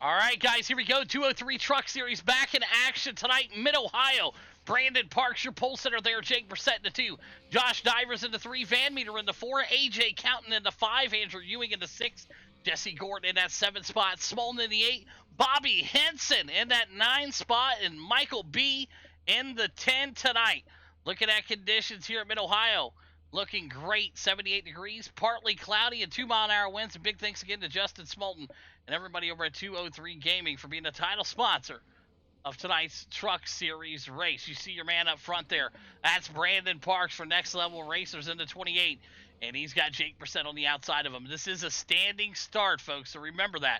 All right, guys, here we go. 203 Truck Series back in action tonight. Mid-Ohio. Brandon Parks, your pole sitter there. Jake Brissett in the 2. Josh Divers in the 3. Van Meter in the 4. AJ Counting in the 5. Andrew Ewing in the 6. Jesse Gordon in that 7 spot. Smolden in the 8. Bobby Henson in that 9 spot. And Michael B in the 10 tonight. Looking at conditions here at Mid-Ohio. Looking great, 78 degrees, partly cloudy, and 2-mile-an-hour winds. And big thanks again to Justin Smolten and everybody over at 203 Gaming for being the title sponsor of tonight's Truck Series race. You see your man up front there. That's Brandon Parks for Next Level Racers in the 28, and he's got Jake Brissett on the outside of him. This is a standing start, folks, so remember that.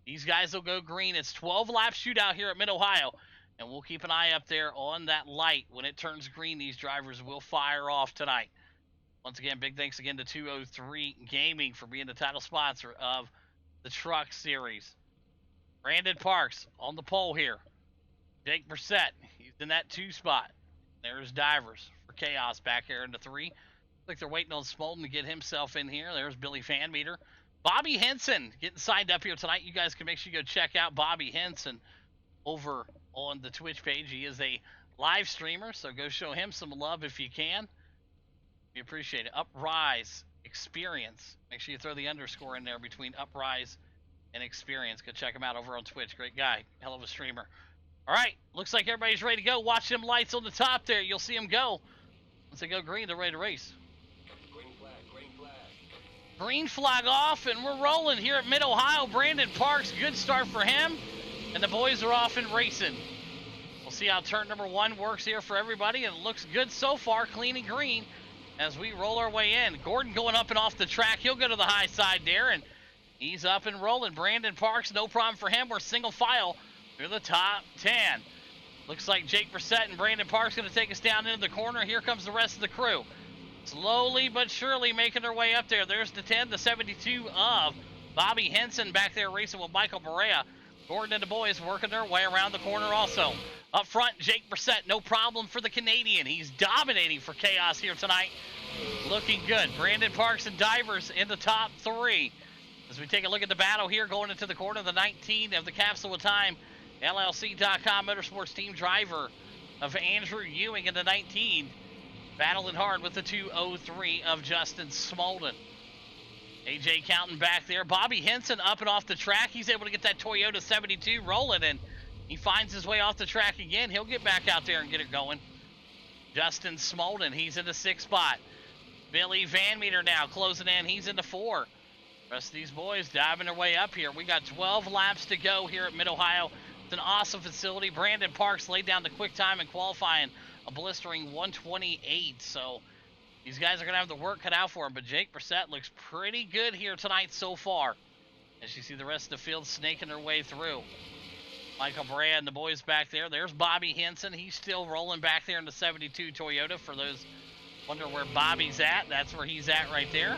These guys will go green. It's 12-lap shootout here at Mid-Ohio, and we'll keep an eye up there on that light. When it turns green, these drivers will fire off tonight. Once again, big thanks again to 203 Gaming for being the title sponsor of the Truck Series. Brandon Parks on the pole here. Jake Brissett, he's in that 2 spot. There's Divers for Chaos back here in the 3. Looks like they're waiting on Smolden to get himself in here. There's Billy Van Meter. Bobby Henson getting signed up here tonight. You guys can make sure you go check out Bobby Henson over on the Twitch page. He is a live streamer, so go show him some love if you can. We appreciate it. Uprise Experience. Make sure you throw the underscore in there between Uprise and Experience. Go check him out over on Twitch. Great guy. Hell of a streamer. All right. Looks like everybody's ready to go. Watch them lights on the top there. You'll see them go. Once they go green, they're ready to race. Green flag, green flag. Green flag off, and we're rolling here at Mid-Ohio. Brandon Parks, good start for him. And the boys are off and racing. We'll see how turn number 1 works here for everybody. And it looks good so far, clean and green. As we roll our way in, Gordon going up and off the track. He'll go to the high side there, and he's up and rolling. Brandon Parks, no problem for him. We're single file through the top 10. Looks like Jake Brissett and Brandon Parks going to take us down into the corner. Here comes the rest of the crew. Slowly but surely making their way up there. There's the 10, the 72 of Bobby Henson back there racing with Michael Berea. Gordon and the boys working their way around the corner also. Up front, Jake Brissett, no problem for the Canadian. He's dominating for Chaos here tonight. Looking good. Brandon Parks and Divers in the top 3. As we take a look at the battle here, going into the corner, the 19 of the Capsule of Time, LLC.com Motorsports team driver of Andrew Ewing in the 19. Battling hard with the 203 of Justin Smolden. AJ Counting back there. Bobby Henson up and off the track. He's able to get that Toyota 72 rolling, and he finds his way off the track again. He'll get back out there and get it going. Justin Smolden, he's in the 6th spot. Billy Van Meter now closing in. He's in the 4. Rest of these boys diving their way up here. We got 12 laps to go here at Mid-Ohio. It's an awesome facility. Brandon Parks laid down the quick time in qualifying, a blistering 128. So these guys are going to have the work cut out for him. But Jake Brissett looks pretty good here tonight so far. As you see the rest of the field snaking their way through. Michael Berea and the boys back there. There's Bobby Henson. He's still rolling back there in the 72 Toyota. For those wonder where Bobby's at, that's where he's at right there.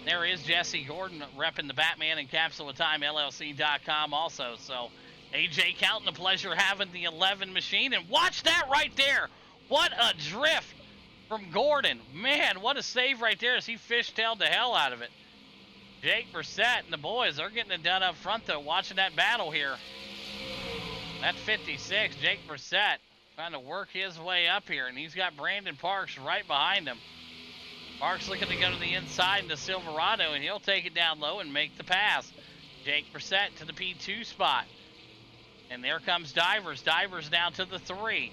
There is Jesse Gordon repping the Batman and Capsule of Time LLC.com also. So AJ Counting, a pleasure having the 11 machine. And watch that right there. What a drift from Gordon. Man, what a save right there as he fishtailed the hell out of it. Jake Brissett and the boys are getting it done up front, though, watching that battle here. That 56, Jake Brissett, trying to work his way up here, and he's got Brandon Parks right behind him. Parks looking to go to the inside in the Silverado, and he'll take it down low and make the pass. Jake Brissett to the P2 spot. And there comes Divers. Divers down to the 3.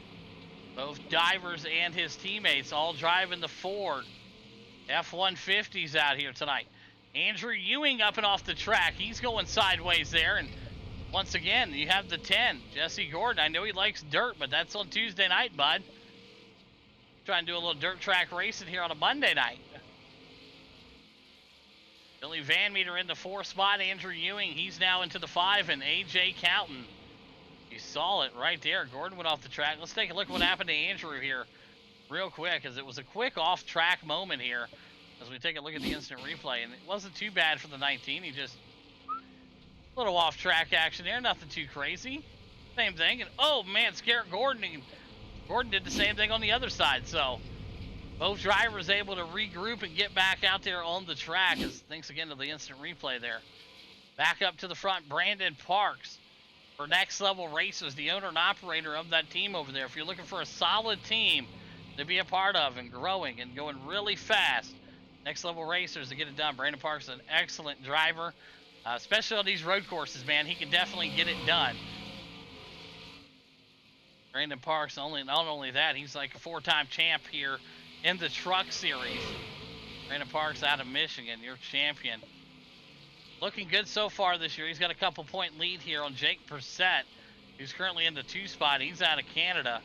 Both Divers and his teammates all driving the Ford. F-150s out here tonight. Andrew Ewing up and off the track. He's going sideways there, and once again, you have the 10, Jesse Gordon. I know he likes dirt, but that's on Tuesday night, bud. Trying to do a little dirt track racing here on a Monday night. Billy Van Meter in the 4 spot. Andrew Ewing, he's now into the 5, and AJ Counting. You saw it right there. Gordon went off the track. Let's take a look at what happened to Andrew here real quick, as it was a quick off-track moment here as we take a look at the instant replay. And it wasn't too bad for the 19. He just... a little off-track action there, nothing too crazy. Same thing, and oh man, scared Gordon. And Gordon did the same thing on the other side, so both drivers able to regroup and get back out there on the track. As thanks again to the instant replay there. Back up to the front, Brandon Parks for Next Level Races, the owner and operator of that team over there. If you're looking for a solid team to be a part of and growing and going really fast, Next Level Racers to get it done. Brandon Parks is an excellent driver, especially on these road courses, man. He can definitely get it done. Brandon Parks, not only that, he's like a 4-time champ here in the truck series. Brandon Parks out of Michigan, your champion. Looking good so far this year. He's got a couple-point lead here on Jake Brissett, who's currently in the 2 spot. He's out of Canada.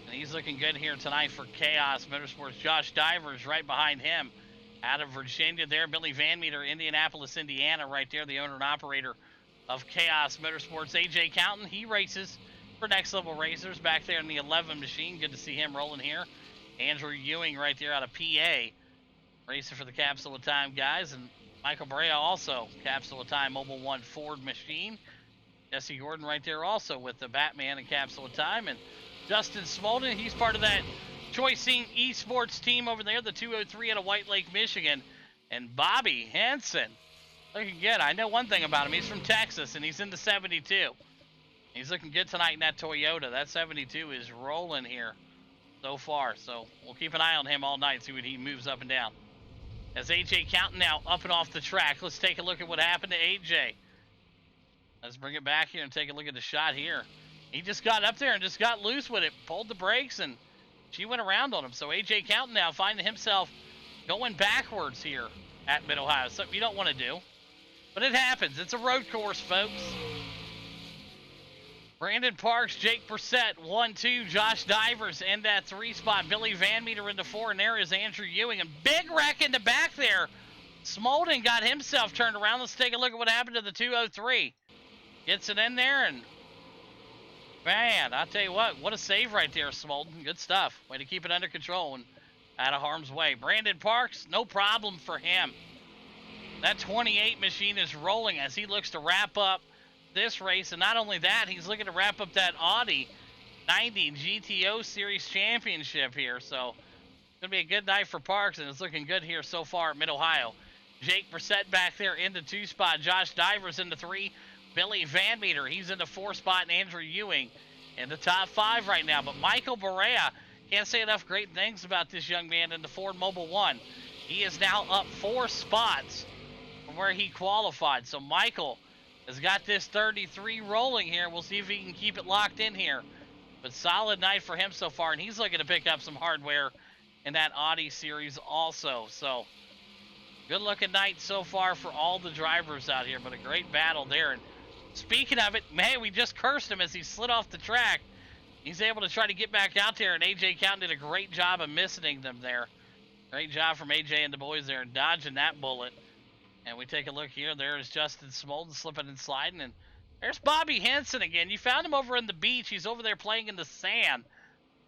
And he's looking good here tonight for Chaos Motorsports. Josh Divers right behind him out of Virginia there. Billy Van Meter, Indianapolis, Indiana, right there, the owner and operator of Chaos Motorsports. AJ Counton, he races for Next Level Racers back there in the 11 machine. Good to see him rolling here. Andrew Ewing right there out of PA, racing for the Capsule of Time guys. And Michael Brea also, Capsule of Time Mobile One Ford machine. Jesse Gordon right there also with the Batman and Capsule of Time. And Justin Smolden, he's part of that Choicing Esports team over there, the 203 out of White Lake, Michigan. And Bobby Henson, looking good. I know one thing about him. He's from Texas, and he's in the 72. He's looking good tonight in that Toyota. That 72 is rolling here so far. So we'll keep an eye on him all night, see what he moves up and down. As AJ Counting now up and off the track. Let's take a look at what happened to AJ. Let's bring it back here and take a look at the shot here. He just got up there and just got loose with it. Pulled the brakes, and she went around on him. So AJ Counting now finding himself going backwards here at Midohio. Something you don't want to do. But it happens. It's a road course, folks. Brandon Parks, Jake Brissett, 1-2. Josh Divers in that 3 spot. Billy Van Meter into 4, and there is Andrew Ewing. And big wreck in the back there. Smolden got himself turned around. Let's take a look at what happened to the 203. Gets it in there, and man, I'll tell you what a save right there, Smolden. Good stuff. Way to keep it under control and out of harm's way. Brandon Parks, no problem for him. That 28 machine is rolling as he looks to wrap up this race, and not only that, he's looking to wrap up that Audi 90 GTO Series Championship here. So it's going to be a good night for Parks, and it's looking good here so far at Mid-Ohio. Jake Brissett back there in the 2 spot. Josh Divers in the 3. Billy Van Meter, he's in the 4 spot, and Andrew Ewing in the top 5 right now. But Michael Barea, can't say enough great things about this young man in the Ford Mobile One. He is now up 4 spots from where he qualified. So Michael has got this 33 rolling here. We'll see if he can keep it locked in here. But solid night for him so far, and he's looking to pick up some hardware in that Audi series also. So good looking night so far for all the drivers out here, but a great battle there. And speaking of it, man, we just cursed him as he slid off the track. He's able to try to get back out there, and AJ Counting did a great job of missing them there. Great job from AJ and the boys there, dodging that bullet. And we take a look here. There's Justin Smolden slipping and sliding. And there's Bobby Henson again. You found him over in the beach. He's over there playing in the sand.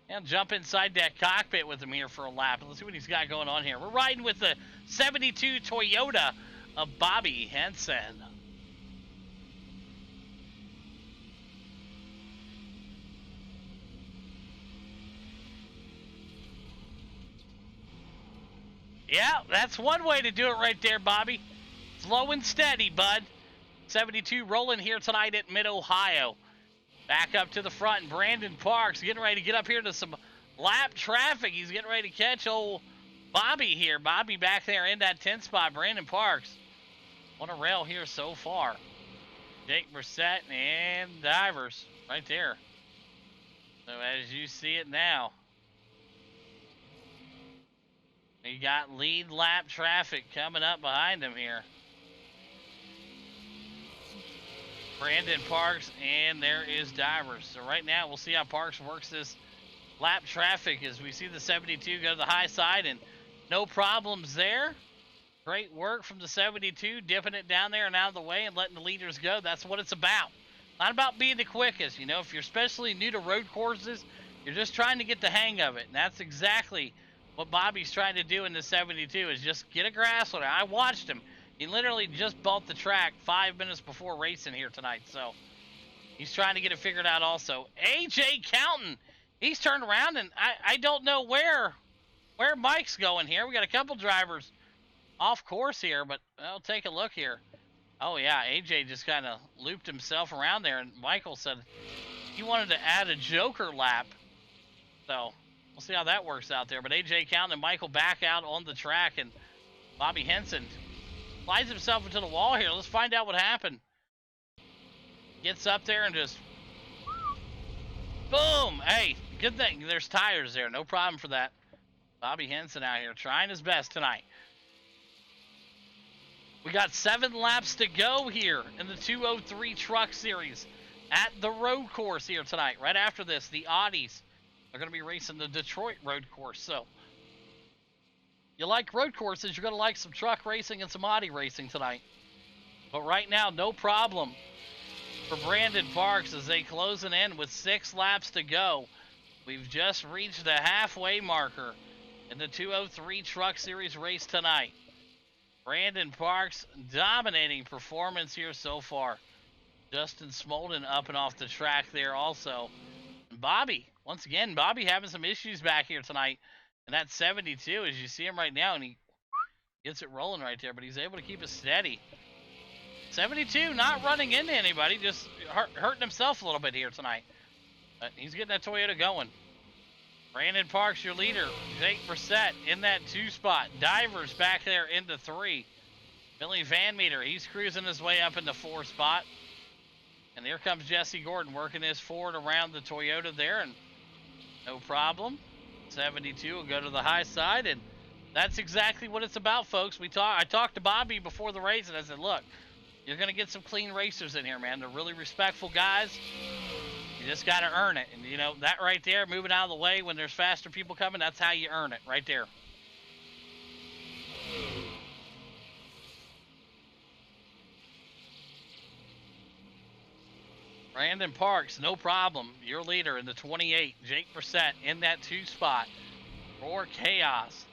And jump inside that cockpit with him here for a lap. Let's see what he's got going on here. We're riding with the 72 Toyota of Bobby Henson. Yeah, that's one way to do it right there, Bobby. Slow and steady, bud. 72 rolling here tonight at Mid-Ohio. Back up to the front, and Brandon Parks getting ready to get up here to some lap traffic. He's getting ready to catch old Bobby here. Bobby back there in that 10 spot. Brandon Parks on a rail here so far. Jake Brissett and Divers right there. So as you see it now, you got lead lap traffic coming up behind him here. Brandon Parks, and there is Divers. So right now, we'll see how Parks works this lap traffic as we see the 72 go to the high side, and no problems there. Great work from the 72, dipping it down there and out of the way and letting the leaders go. That's what it's about. Not about being the quickest. You know, if you're especially new to road courses, you're just trying to get the hang of it. And that's exactly what Bobby's trying to do in the 72, is just get a grasp on it. I watched him. He literally just bought the track 5 minutes before racing here tonight, so he's trying to get it figured out also. AJ Counting, he's turned around, and I don't know where Mike's going here. We got a couple drivers off course here, but I'll take a look here. Oh yeah, AJ just kind of looped himself around there, and Michael said he wanted to add a Joker lap. So we'll see how that works out there. But AJ Count and Michael back out on the track, and Bobby Henson slides himself into the wall here. Let's find out what happened. Gets up there and just boom. Hey, good thing there's tires there. No problem for that. Bobby Henson out here trying his best tonight. We got 7 laps to go here in the 203 Truck Series at the road course here tonight. Right after this, the Audis are going to be racing the Detroit road course. So, you like road courses, you're going to like some truck racing and some Audi racing tonight. But right now, no problem for Brandon Parks as they closing in with 6 laps to go. We've just reached the halfway marker in the 203 Truck Series race tonight. Brandon Parks, dominating performance here so far. Justin Smolden up and off the track there also. And Bobby, once again, Bobby having some issues back here tonight. And that's 72 as you see him right now, and he gets it rolling right there, but he's able to keep it steady. 72 not running into anybody, just hurting himself a little bit here tonight. But he's getting that Toyota going. Brandon Parks, your leader. Jake Brissett in that 2 spot. Divers back there into 3. Billy Van Meter, he's cruising his way up in the 4 spot. And here comes Jesse Gordon working his forward around the Toyota there, and no problem. 72 will go to the high side, and that's exactly what it's about, folks. I talked to Bobby before the race, and I said, look, you're going to get some clean racers in here, man. They're really respectful guys. You just got to earn it. And, you know, that right there, moving out of the way when there's faster people coming, that's how you earn it right there. Brandon Parks, no problem. Your leader in the 28. Jake Brissett in that 2 spot. Roar Chaos.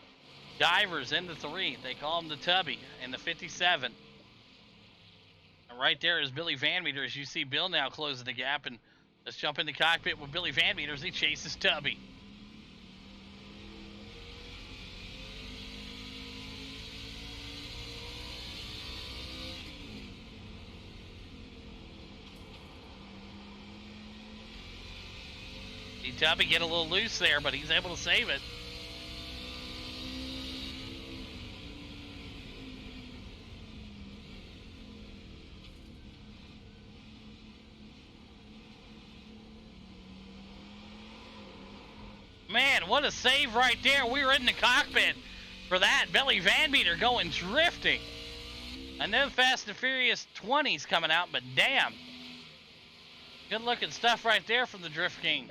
Divers in the 3. They call him the Tubby in the 57. And right there is Billy Van Meter. As you see Bill now closing the gap. And let's jump in the cockpit with Billy Van Meter as he chases Tubby. Tubby get a little loose there, but he's able to save it. Man, what a save right there. We were in the cockpit for that. Billy Van Meter going drifting. I know Fast and Furious 20's coming out, but damn. Good looking stuff right there from the Drift King.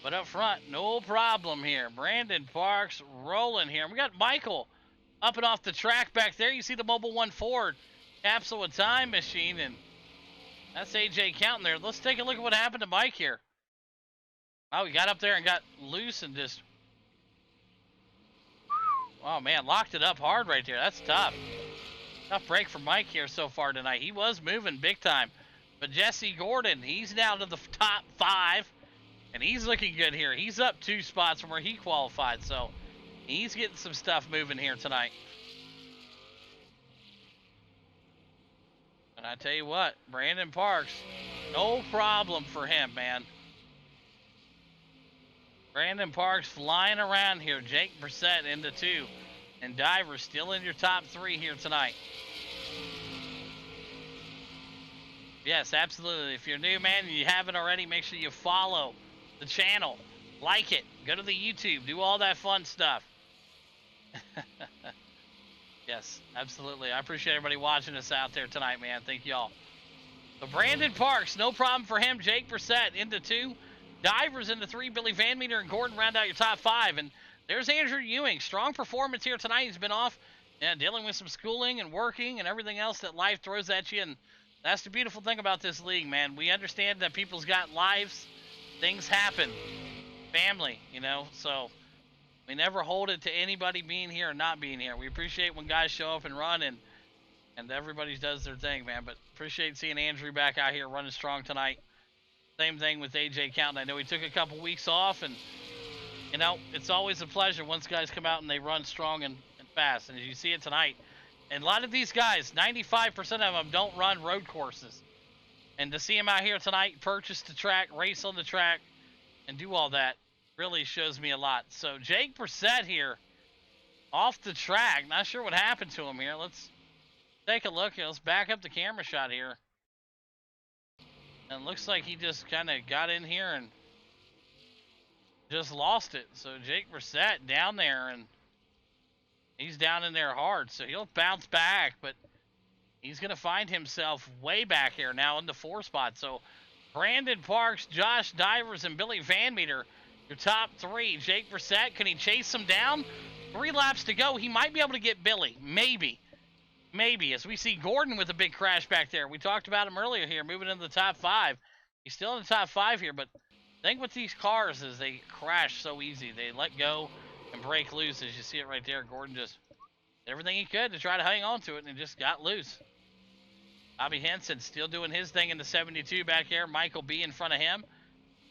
But up front, no problem here. Brandon Parks rolling here. We got Michael up and off the track back there. You see the Mobil 1 Ford Capsule of Time machine, and that's AJ counting there. Let's take a look at what happened to Mike here. Oh, he got up there and got loose and just... Oh, man, locked it up hard right there. That's tough. Tough break for Mike here so far tonight. He was moving big time. But Jesse Gordon, he's down to the top 5. And he's looking good here. He's up 2 spots from where he qualified, so he's getting some stuff moving here tonight. And I tell you what, Brandon Parks, no problem for him, man. Brandon Parks flying around here. Jake Brissett into 2. And Diver still in your top 3 here tonight. Yes, absolutely. If you're new, man, and you haven't already, make sure you follow the channel, like it, go to the YouTube, do all that fun stuff. Yes, absolutely. I appreciate everybody watching us out there tonight, man. Thank y'all. So Brandon Parks, no problem for him. Jake Brissett into 2. Divers into 3. Billy Van Meter and Gordon round out your top 5. And there's Andrew Ewing. Strong performance here tonight. He's been off dealing with some schooling and working and everything else that life throws at you. And that's the beautiful thing about this league, man. We understand that people's got lives. Things happen. Family, you know, so we never hold it to anybody being here or not being here. We appreciate when guys show up and run, and everybody does their thing, man. But appreciate seeing Andrew back out here running strong tonight. Same thing with AJ Counting. I know he took a couple weeks off, and, you know, it's always a pleasure once guys come out and they run strong and fast. And as you see it tonight, And a lot of these guys, 95% of them don't run road courses. And to see him out here tonight, purchase the track, race on the track, and do all that really shows me a lot. So Jake Brissett here off the track. Not sure what happened to him here. Let's take a look here. Let's back up the camera shot here. And it looks like he just kind of got in here and just lost it. So Jake Brissett down there, and he's down in there hard. So he'll bounce back, but he's going to find himself way back here now in the 4 spot. So Brandon Parks, Josh Divers, and Billy Van Meter, your top 3. Jake Brissett, can he chase him down? 3 laps to go. He might be able to get Billy. Maybe. Maybe. As we see Gordon with a big crash back there. We talked about him earlier here, moving into the top 5. He's still in the top 5 here, but the thing with these cars is they crash so easy. They let go and break loose. As you see it right there, Gordon just did everything he could to try to hang on to it, and it just got loose. Bobby Henson still doing his thing in the 72 back there. Michael B in front of him.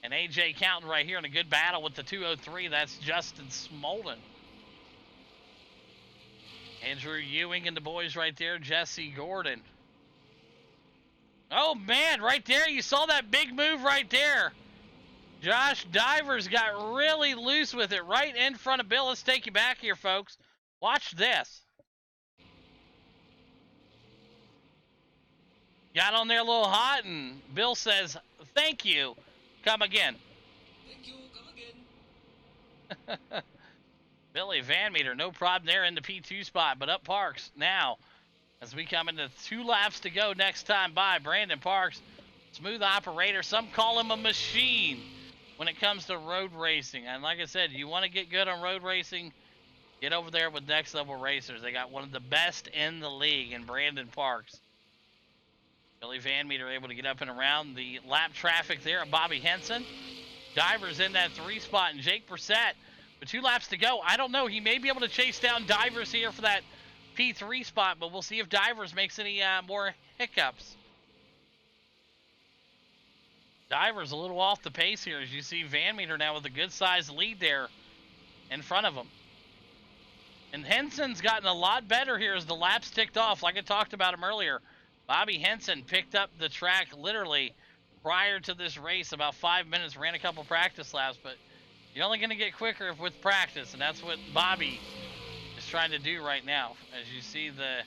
And AJ Counting right here in a good battle with the 203. That's Justin Smolden. Andrew Ewing and the boys right there. Jesse Gordon. Oh, man, right there. You saw that big move right there. Josh Divers got really loose with it right in front of Bill. Let's take you back here, folks. Watch this. Got on there a little hot, and Bill says, thank you. Come again. Thank you, come again. Billy Van Meter, no problem there in the P2 spot, but up Parks now as we come into 2 laps to go next time by. Brandon Parks, smooth operator. Some call him a machine when it comes to road racing. And like I said, you want to get good on road racing, get over there with Next Level Racers. They got one of the best in the league in Brandon Parks. Billy Van Meter able to get up and around the lap traffic there of Bobby Henson. Divers in that 3 spot, and Jake Brissett with 2 laps to go. I don't know. He may be able to chase down Divers here for that P3 spot, but we'll see if Divers makes any more hiccups. Divers a little off the pace here, as you see Van Meter now with a good-sized lead there in front of him. And Henson's gotten a lot better here as the laps ticked off, like I talked about him earlier. Bobby Henson picked up the track literally prior to this race, about 5 minutes, ran a couple practice laps, but you're only going to get quicker with practice, and that's what Bobby is trying to do right now. As you see the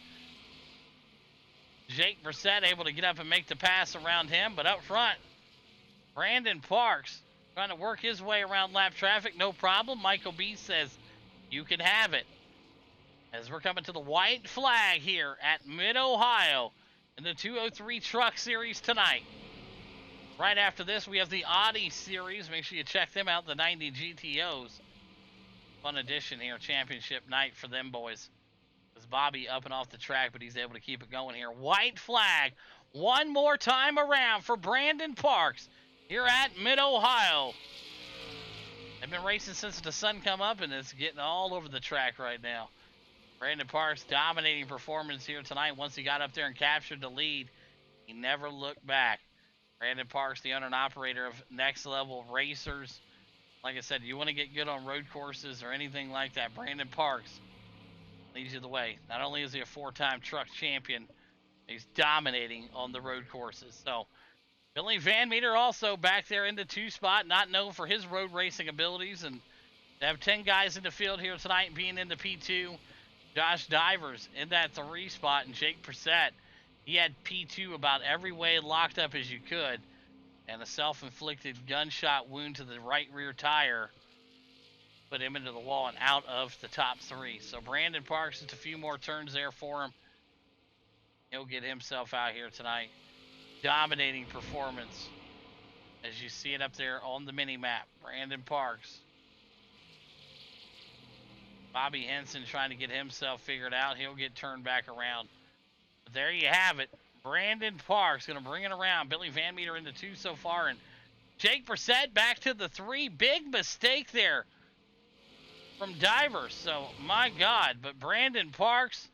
Jake Brissett able to get up and make the pass around him, but up front, Brandon Parks trying to work his way around lap traffic, no problem. Michael B says, you can have it. As we're coming to the white flag here at Mid-Ohio in the 203 Truck Series tonight. Right after this, we have the Audi Series. Make sure you check them out, the 90 GTOs. Fun edition here, championship night for them boys. There's Bobby up and off the track, but he's able to keep it going here. White flag, one more time around for Brandon Parks here at Mid-Ohio. They've been racing since the sun come up, and it's getting all over the track right now. Brandon Parks dominating performance here tonight. Once he got up there and captured the lead, he never looked back. Brandon Parks, the owner and operator of Next Level Racers. Like I said, you want to get good on road courses or anything like that, Brandon Parks leads you the way. Not only is he a 4-time truck champion, he's dominating on the road courses. So Billy Van Meter also back there in the 2 spot, not known for his road racing abilities. And to have 10 guys in the field here tonight being in the P2. Josh Divers in that 3 spot, and Jake Brissett, he had P2 about every way locked up as you could, and a self-inflicted gunshot wound to the right rear tire put him into the wall and out of the top 3. So Brandon Parks, just a few more turns there for him. He'll get himself out here tonight. Dominating performance as you see it up there on the mini-map. Brandon Parks. Bobby Henson trying to get himself figured out. He'll get turned back around. But there you have it. Brandon Parks going to bring it around. Billy Van Meter in the 2 so far. And Jake Brissett back to the 3. Big mistake there from Divers. So, my God. But Brandon Parks,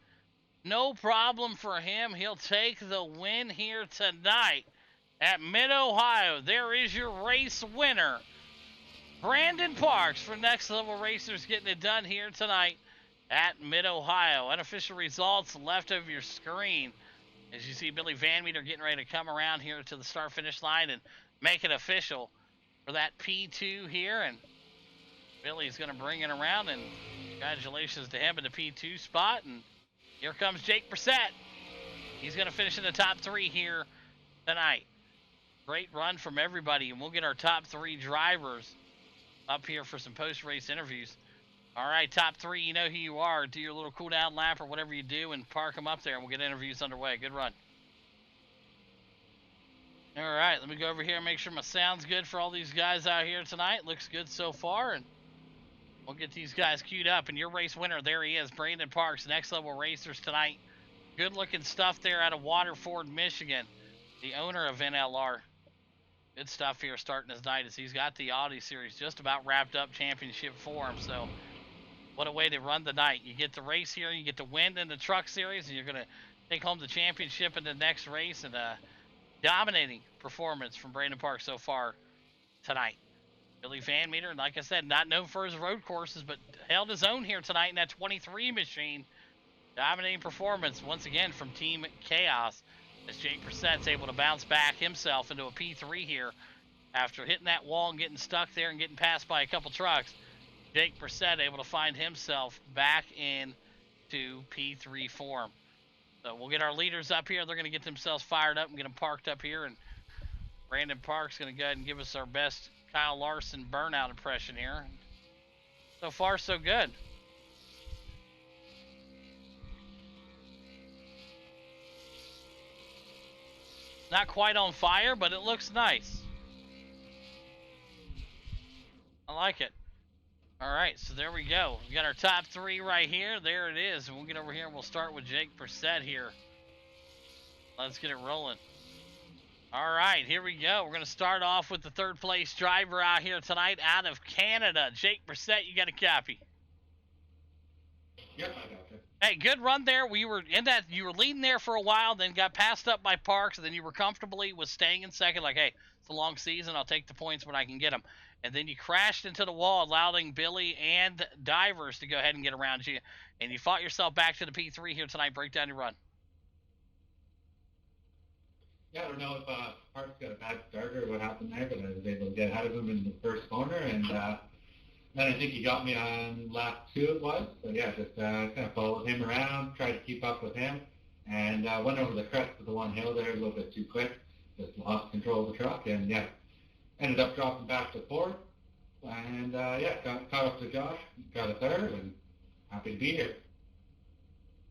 no problem for him. He'll take the win here tonight at Mid-Ohio. There is your race winner. Brandon Parks for Next Level Racers getting it done here tonight at Mid-Ohio. Unofficial results left of your screen. As you see Billy Van Meter getting ready to come around here to the start-finish line and make it official for that P2 here. And Billy's going to bring it around, and congratulations to him in the P2 spot. And here comes Jake Brissett. He's going to finish in the top 3 here tonight. Great run from everybody, and we'll get our top 3 drivers up here for some post-race interviews. All right, top 3, you know who you are. Do your little cool-down lap or whatever you do and park them up there, and we'll get interviews underway. Good run. All right, let me go over here and make sure my sound's good for all these guys out here tonight. Looks good so far, and we'll get these guys queued up. And your race winner, there he is, Brandon Parks, Next Level Racers tonight. Good-looking stuff there out of Waterford, Michigan, the owner of NLR. Good stuff here starting his night as he's got the Audi Series just about wrapped up championship for him. So what a way to run the night. You get the race here, you get to win in the Truck Series, and you're going to take home the championship in the next race. And a dominating performance from Brandon Parks so far tonight. Billy Van Meter, and like I said, not known for his road courses, but held his own here tonight in that 23 machine. Dominating performance once again from Team Chaos, as Jake Brissett's able to bounce back himself into a P3 here after hitting that wall and getting stuck there and getting passed by a couple trucks. Jake Brissett able to find himself back into P3 form. So we'll get our leaders up here. They're going to get themselves fired up and get them parked up here. And Brandon Parks going to go ahead and give us our best Kyle Larson burnout impression here. So far, so good. Not quite on fire, but it looks nice. I like it. All right, so there we go. We got our top 3 right here. There it is. And we'll get over here and we'll start with Jake Brissett here. Let's get it rolling. All right, here we go. We're going to start off with the 3rd place driver out here tonight out of Canada. Jake Brissett, you got a copy? Yep, I got you. Hey, good run there. You were leading there for a while, then got passed up by Parks, and then you were comfortably with staying in second. Like, hey, it's a long season. I'll take the points when I can get them. And then you crashed into the wall, allowing Billy and Divers to go ahead and get around you. And you fought yourself back to the P3 here tonight. Break down your run. Yeah, I don't know if Parks got a bad start or what happened there, but I was able to get ahead of him in the first corner, and then I think he got me on lap 2 it was. So yeah, just kind of followed him around, tried to keep up with him, and went over the crest of the one hill there a little bit too quick. Just lost control of the truck, and yeah, ended up dropping back to 4th. And yeah, caught up to Josh, got a 3rd, and happy to be here.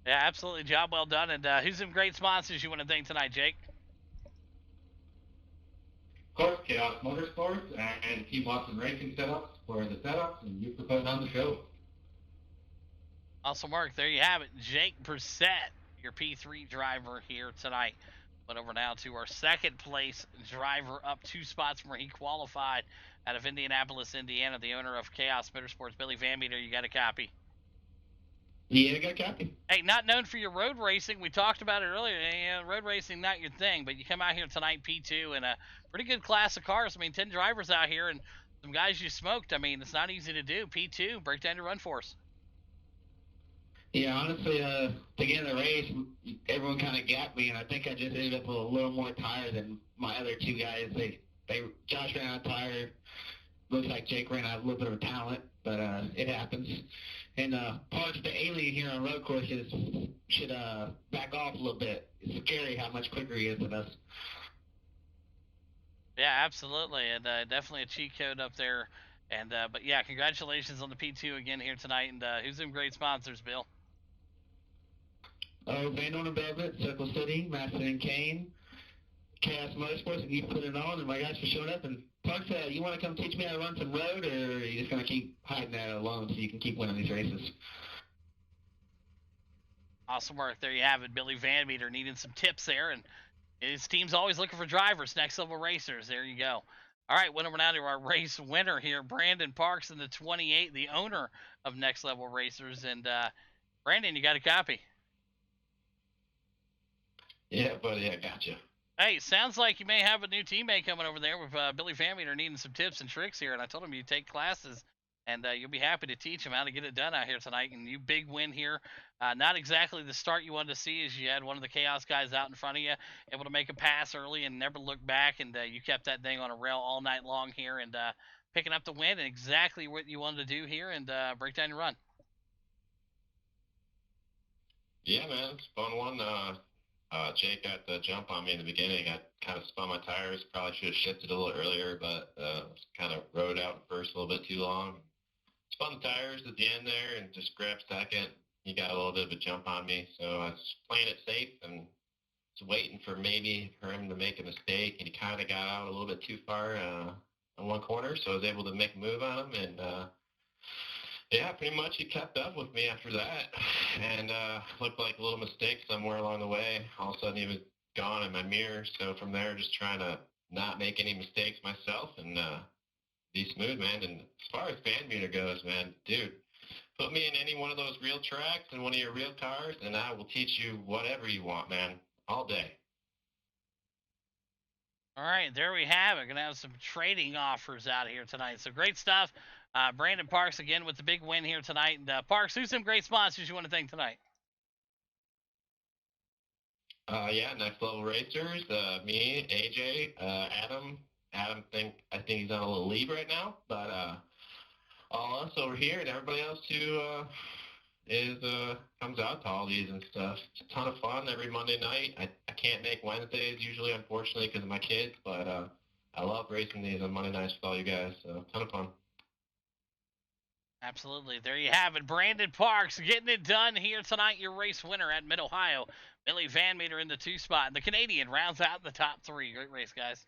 Yeah, absolutely. Job well done. And who's some great sponsors you want to thank tonight, Jake? Of course, Chaos Motorsports and Team Watson Racing setups for the setups, and you for putting on the show. Awesome work. There you have it. Jake Brissett, your P3 driver here tonight. But over now to our 2nd place driver, up 2 spots from where he qualified out of Indianapolis, Indiana, the owner of Chaos Motorsports, Billy Van Meter. You got a copy? Yeah, I got a copy. Hey, not known for your road racing. We talked about it earlier. Road racing, not your thing, but you come out here tonight, P2, and a pretty good class of cars. I mean, 10 drivers out here and some guys you smoked. I mean, it's not easy to do. P2, break down your run for us. Yeah, honestly, to get in the race, everyone kind of gapped me, and I think I just ended up with a little more tire than my other 2 guys. Josh ran out of tire. Looks like Jake ran out of a little bit of talent, but it happens. And Parks, the alien here on road courses, should back off a little bit. It's scary how much quicker he is than us. Yeah, absolutely, and definitely a cheat code up there. And but yeah, congratulations on the P2 again here tonight. And who's some great sponsors, Bill? Van Orn Velvet, Circle City, Maston and Kane, Chaos Motorsports, and you put it on, and my guys for showing up. And Parks, you want to come teach me how to run some road, or are you just going to keep hiding that alone so you can keep winning these races? Awesome work. There you have it. Billy Van Meter needing some tips there, and his team's always looking for drivers, Next Level Racers. There you go. All right, went over now to our race winner here, Brandon Parks in the 28, the owner of Next Level Racers. And Brandon, you got a copy? Yeah, buddy, I got you. Hey, sounds like you may have a new teammate coming over there with Billy Van Meter needing some tips and tricks here. And I told him you take classes and you'll be happy to teach them how to get it done out here tonight. And you big win here. Not exactly the start you wanted to see, as you had one of the Chaos guys out in front of you, able to make a pass early and never look back, and you kept that thing on a rail all night long here, and picking up the win, and exactly what you wanted to do here, and break down your run. Yeah, man, it's a fun one. Jake got the jump on me in the beginning. I kind of spun my tires. Probably should have shifted a little earlier, but kind of rode out first a little bit too long. Spun the tires at the end there and just grabbed second. He got a little bit of a jump on me, so I was playing it safe and was waiting for him to make a mistake, and he kind of got out a little bit too far on one corner, so I was able to make a move on him, and yeah, pretty much he kept up with me after that, and looked like a little mistake somewhere along the way. All of a sudden he was gone in my mirror, so from there just trying to not make any mistakes myself and be smooth, man. And as far as fan meter goes, man, dude, put me in any one of those real tracks and one of your real cars, and I will teach you whatever you want, man, all day. All right, there we have it. Going to have some trading offers out here tonight. So great stuff. Brandon Parks again with the big win here tonight. And Parks, who's some great sponsors you want to thank tonight? Yeah, Next Level Racers, me, AJ, Adam. Adam, I think he's on a little leave right now, but all us over here and everybody else who comes out to all these and stuff. It's a ton of fun every Monday night. I can't make Wednesdays usually, unfortunately, because of my kids, but I love racing these on Monday nights with all you guys, so ton of fun. Absolutely. There you have it. Brandon Parks getting it done here tonight. Your race winner at Midohio. Billy Van Meter in the 2 spot. The Canadian rounds out the top 3. Great race, guys.